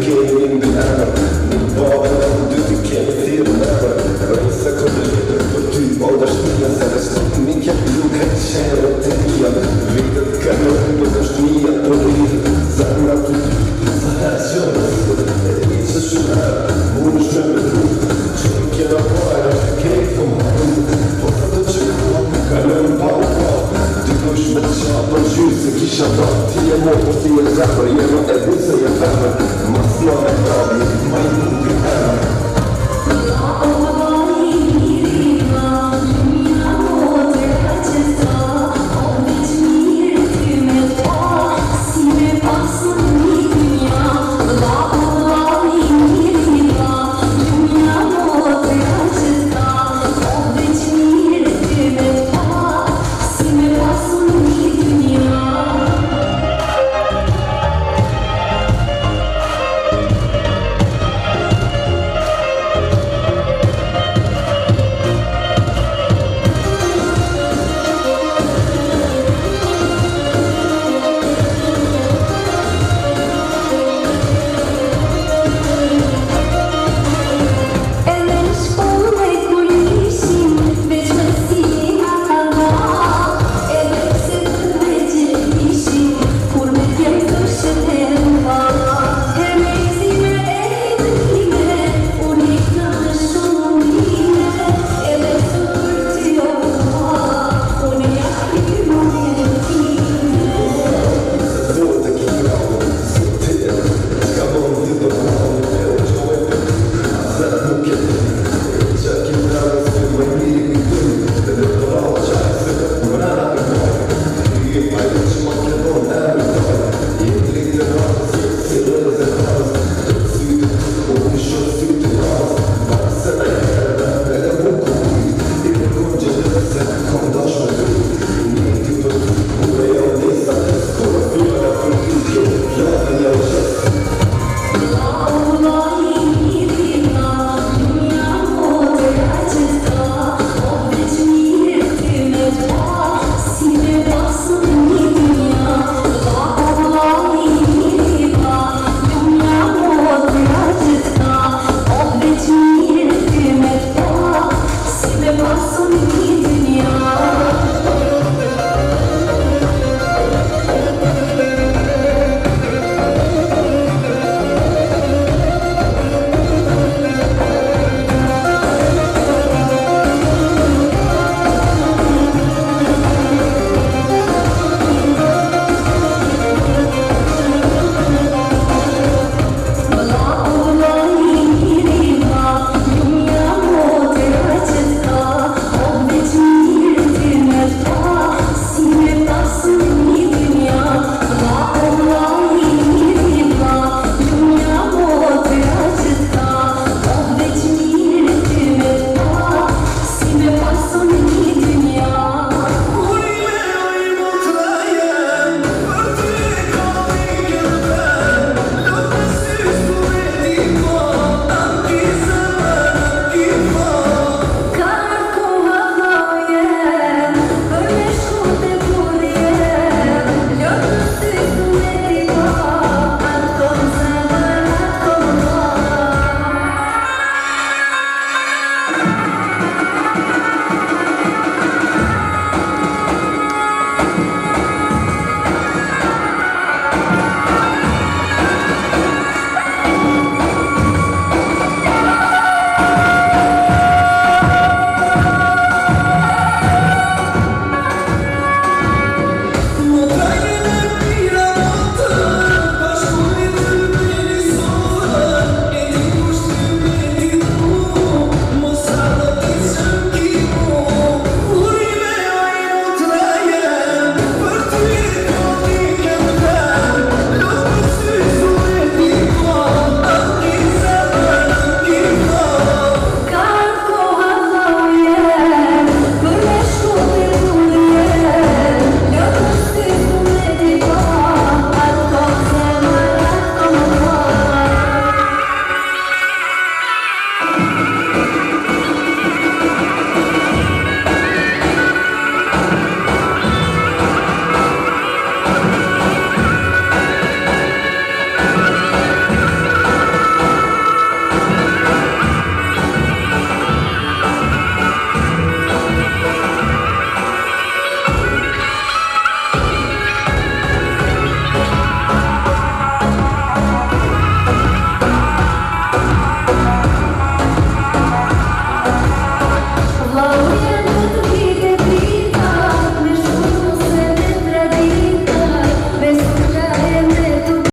kemi në bërë Në bërë në dy të kemi thirë në bërë Rëjë se këtë për ty oda shpia Se rështu një kjep nuk e qërë të tia Vitët kalorë nuk është mija për rritë Zamra të ty sa herë që e një që shumë Unë është me rrë që në kjera pojë Kejtë të marë po të të që kalorë pa u pa Dikush me qa për gjyrë se kisha ta Ti e mo po ti e zafër Jema e di se je femër Mas në e pravi